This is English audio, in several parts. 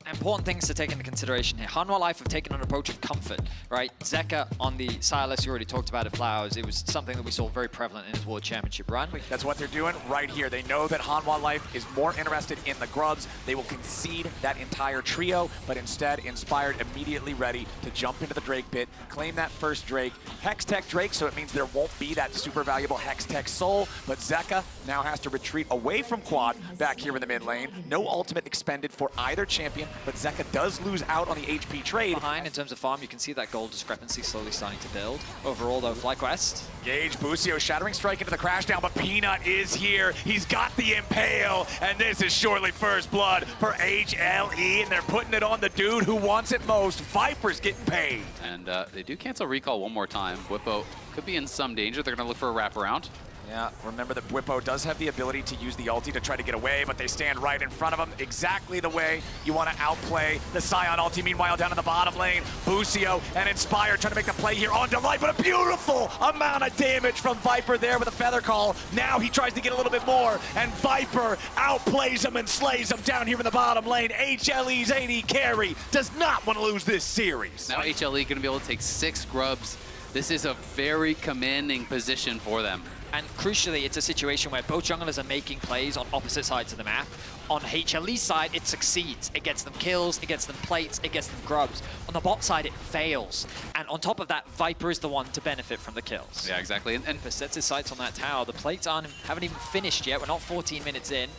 Important things to take into consideration here. Hanwha Life have taken an approach of comfort, right? Zeka on the Silas, you already talked about it, Flowers. It was something that we saw very prevalent in his World Championship run. That's what they're doing right here. They know that Hanwha Life is more interested in the grubs. They will concede that entire trio, but instead Inspired immediately ready to jump into the Drake pit, claim that first Drake, Hex Tech Drake, so it means there won't be that super valuable Hex Tech Soul, but Zeka now has to retreat away from Quad back here in the mid lane. No ultimate expended for either champion, but Zeka does lose out on the HP trade. Behind in terms of farm, you can see that gold discrepancy slowly starting to build. Overall though, FlyQuest. Gage, Busio, Shattering Strike into the crash down, but Peanut is here. He's got the Impale, and this is surely first blood for HLE, and they're putting it on the dude who wants it most. Viper's getting paid. And they do cancel recall one more time. Bwipo could be in some danger. They're going to look for a wraparound. Yeah, remember that Bwipo does have the ability to use the ulti to try to get away, but they stand right in front of him, exactly the way you want to outplay the Sion ulti. Meanwhile, down in the bottom lane, Busio and Inspire trying to make the play here on Delight, but a beautiful amount of damage from Viper there with a Feather Call. Now he tries to get a little bit more, and Viper outplays him and slays him down here in the bottom lane. HLE's AD carry does not want to lose this series. Now HLE going to be able to take 6 grubs. This is a very commanding position for them. And crucially, it's a situation where both junglers are making plays on opposite sides of the map. On HLE's side, it succeeds. It gets them kills, it gets them plates, it gets them grubs. On the bot side, it fails. And on top of that, Viper is the one to benefit from the kills. Yeah, exactly. And sets his sights on that tower. The plates haven't even finished yet. We're not 14 minutes in.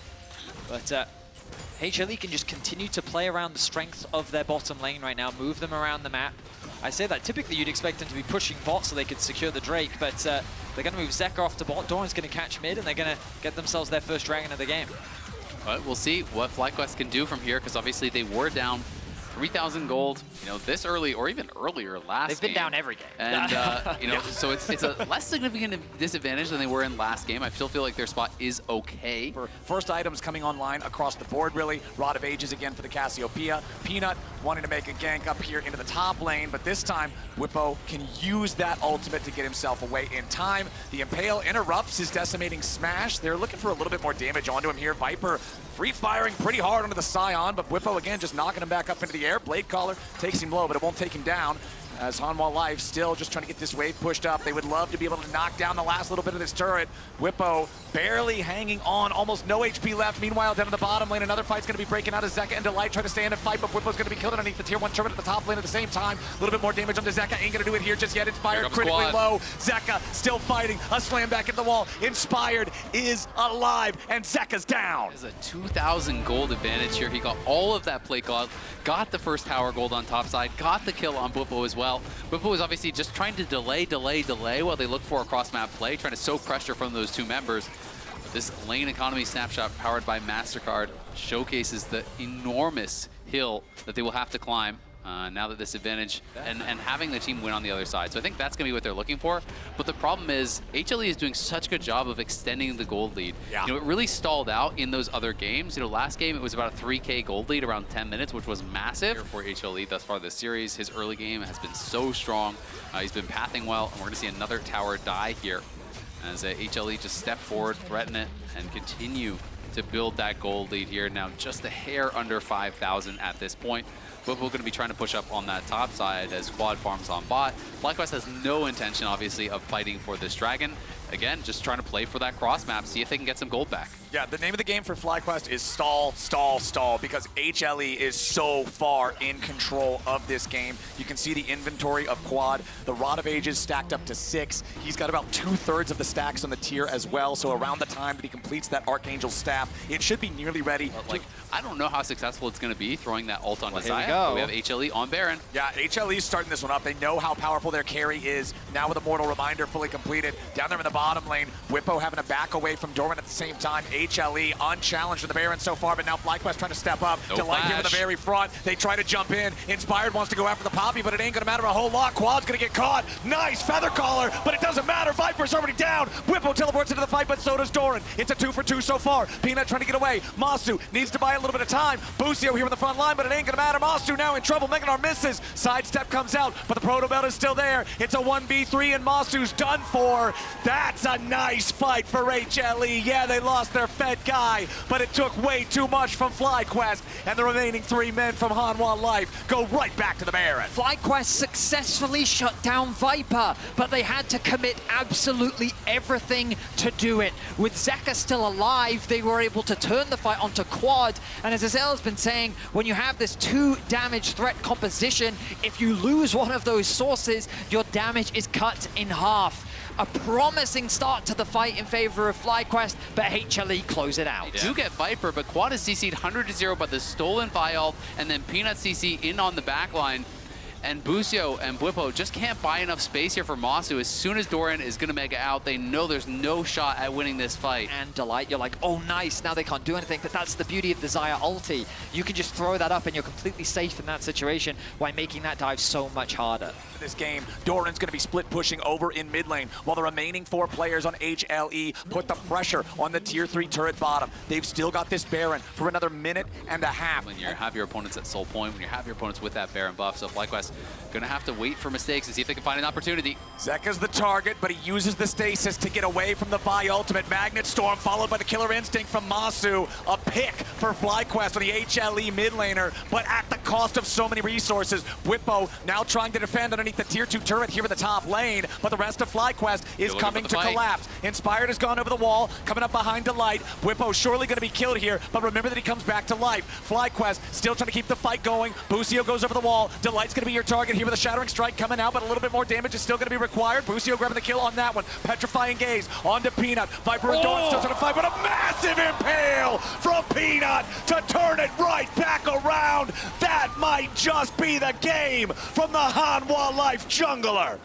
But HLE can just continue to play around the strength of their bottom lane right now, move them around the map. I say that typically you'd expect them to be pushing bot so they could secure the Drake, but they're going to move Zeka off to bot. Doran's going to catch mid, and they're going to get themselves their first dragon of the game. But we'll see what FlyQuest can do from here, because obviously they were down 3,000 gold, this early or even earlier last game. They've been down every game. And, so it's a less significant disadvantage than they were in last game. I still feel like their spot is okay. First items coming online across the board, really. Rod of Ages again for the Cassiopeia. Peanut wanting to make a gank up here into the top lane, but this time, Bwipo can use that ultimate to get himself away in time. The Impale interrupts his decimating smash. They're looking for a little bit more damage onto him here. Viper free-firing pretty hard onto the Sion, but Bwipo again just knocking him back up into the air. Blade Caller takes him low, but it won't take him down. As Hanwha Life still just trying to get this wave pushed up. They would love to be able to knock down the last little bit of this turret. Bwipo barely hanging on, almost no HP left. Meanwhile, down in the bottom lane, another fight's going to be breaking out as Zeka and Delight try to stay in and fight, but Bwipo's going to be killed underneath the tier 1 turret at the top lane at the same time. A little bit more damage on the Zeka. Ain't going to do it here just yet. Inspired critically low. Zeka still fighting. A slam back at the wall. Inspired is alive, and Zeka's down. There's a 2,000 gold advantage here. He got all of that plate gold, got the first tower gold on top side, got the kill on Bwipo as well. Bwipo is obviously just trying to delay while they look for a cross-map play, trying to soak pressure from those two members. But this lane economy snapshot powered by MasterCard showcases the enormous hill that they will have to climb now that this advantage and having the team win on the other side. So I think that's going to be what they're looking for. But the problem is HLE is doing such a good job of extending the gold lead. Yeah. It really stalled out in those other games. Last game it was about a 3K gold lead around 10 minutes, which was massive for HLE thus far this series. His early game has been so strong. He's been pathing well, and we're going to see another tower die here as HLE just step forward, threaten it, and continue to build that gold lead here. Now just a hair under 5,000 at this point. But we're going to be trying to push up on that top side as Quad farms on bot. FlyQuest has no intention, obviously, of fighting for this dragon. Again, just trying to play for that cross map, see if they can get some gold back. Yeah, the name of the game for FlyQuest is stall, stall, stall, because HLE is so far in control of this game. You can see the inventory of Quad. The Rod of Ages stacked up to 6. He's got about 2/3 of the stacks on the tier as well, so around the time that he completes that Archangel staff, it should be nearly ready. But, I don't know how successful it's going to be throwing that ult on Decisive. We have HLE on Baron. Yeah, HLE's starting this one up. They know how powerful their carry is. Now with Immortal Reminder fully completed. Down there in the bottom lane, Bwipo having to back away from Doran at the same time. HLE unchallenged in the Baron so far, but now FlyQuest trying to step up. No Delight here in the very front. They try to jump in. Inspired wants to go after the Poppy, but it ain't going to matter a whole lot. Quad's going to get caught. Nice Feather Caller, but it doesn't matter. Viper's already down. Bwipo teleports into the fight, but so does Doran. It's a 2 for 2 so far. Peanut trying to get away. Masu needs to buy a little bit of time. Busio here in the front line, but it ain't going to matter. Masu now in trouble. Meganar misses. Sidestep comes out, but the Proto Belt is still there. It's a 1v3, and Masu's done for. That That's a nice fight for HLE. Yeah, they lost their Fed guy, but it took way too much from FlyQuest, and the remaining 3 men from Hanwha Life go right back to the Baron. FlyQuest successfully shut down Viper, but they had to commit absolutely everything to do it. With Zeka still alive, they were able to turn the fight onto Quad, and as Azel's been saying, when you have this 2 damage threat composition, if you lose one of those sources, your damage is cut in half. A promising start to the fight in favor of FlyQuest, but HLE close it out. They do get Viper, but Quad is CC'd 100-0 by the stolen Viol, and then Peanut CC in on the back line. And Busio and Bwipo just can't buy enough space here for Masu. As soon as Doran is going to mega out, they know there's no shot at winning this fight. And Delight, you're like, oh nice, now they can't do anything, but that's the beauty of the Xayah ulti. You can just throw that up and you're completely safe in that situation while making that dive so much harder. This game, Doran's going to be split pushing over in mid lane, while the remaining 4 players on HLE put the pressure on the tier 3 turret bottom. They've still got this Baron for another minute and a half. When you have your opponents at soul point, when you have your opponents with that Baron buff, so FlyQuest gonna have to wait for mistakes and see if they can find an opportunity. Zeka's the target, but he uses the stasis to get away from the Vi ultimate. Magnet Storm followed by the Killer Instinct from Masu. A pick for FlyQuest on the HLE mid laner, but at the cost of so many resources. Bwipo now trying to defend underneath the tier 2 turret here in the top lane, but the rest of FlyQuest is coming to collapse. Inspired has gone over the wall, coming up behind Delight. Bwipo surely going to be killed here, but remember that he comes back to life. FlyQuest still trying to keep the fight going. Busio goes over the wall. Delight's going to be your target here with a Shattering Strike coming out, but a little bit more damage is still going to be required. Busio grabbing the kill on that one. Petrifying Gaze onto Peanut. Viper and Dawn still trying to fight, but a massive impale from Peanut to turn it right back around. That might just be the game from the Hanwha Life jungler.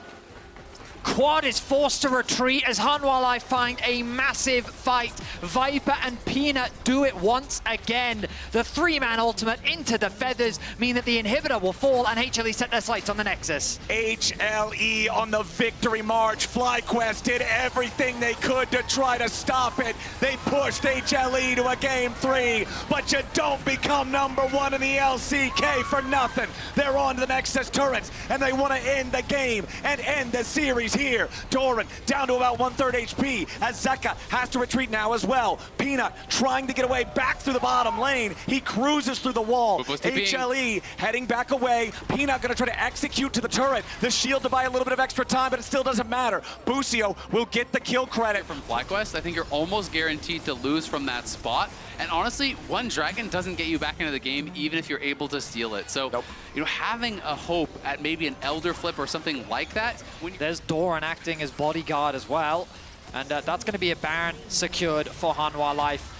Quad is forced to retreat as Hanwha Life find a massive fight. Viper and Peanut do it once again. The 3-man ultimate into the feathers mean that the inhibitor will fall and HLE set their sights on the Nexus. HLE on the victory march. FlyQuest did everything they could to try to stop it. They pushed HLE to a game 3, but you don't become #1 in the LCK for nothing. They're on to the Nexus turrets, and they want to end the game and end the series here. Doran down to about 1/3 HP as Zeka has to retreat now as well. Peanut trying to get away back through the bottom lane. He cruises through the wall. HLE heading back away. Peanut going to try to execute to the turret. The shield to buy a little bit of extra time, but it still doesn't matter. Busio will get the kill credit. From FlyQuest, I think you're almost guaranteed to lose from that spot. And honestly, one dragon doesn't get you back into the game, even if you're able to steal it. So, you know, having a hope at maybe an Elder Flip or something like that. There's Doran acting as bodyguard as well. And that's going to be a Baron secured for Hanwha Life.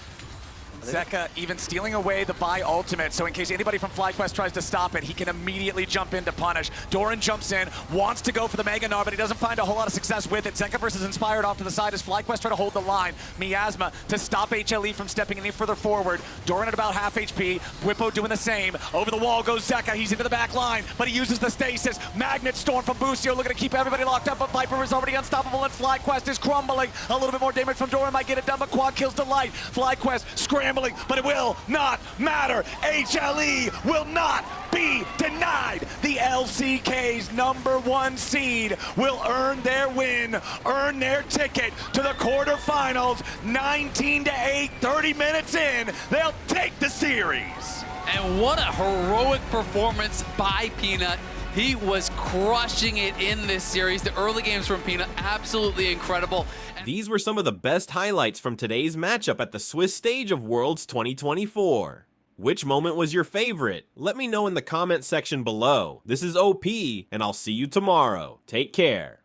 Zeka even stealing away the Vi ultimate, so in case anybody from FlyQuest tries to stop it, he can immediately jump in to punish. Doran jumps in, wants to go for the Mega Gnar, but he doesn't find a whole lot of success with it. Zeka versus Inspired off to the side as FlyQuest try to hold the line. Miasma to stop HLE from stepping any further forward. Doran at about half HP. Bwipo doing the same. Over the wall goes Zeka. He's into the back line, but he uses the stasis. Magnet Storm from Busio looking to keep everybody locked up, but Viper is already unstoppable and FlyQuest is crumbling. A little bit more damage from Doran might get it done, but Quad kills Delight. FlyQuest scrambling, but it will not matter. HLE will not be denied. The LCK's #1 seed will earn their win, earn their ticket to the quarterfinals. 19-8, 30 minutes in, they'll take the series. And what a heroic performance by Peanut. He was crushing it in this series. The early games from Peanut, absolutely incredible. These were some of the best highlights from today's matchup at the Swiss stage of Worlds 2024. Which moment was your favorite? Let me know in the comment section below. This is OP, and I'll see you tomorrow. Take care.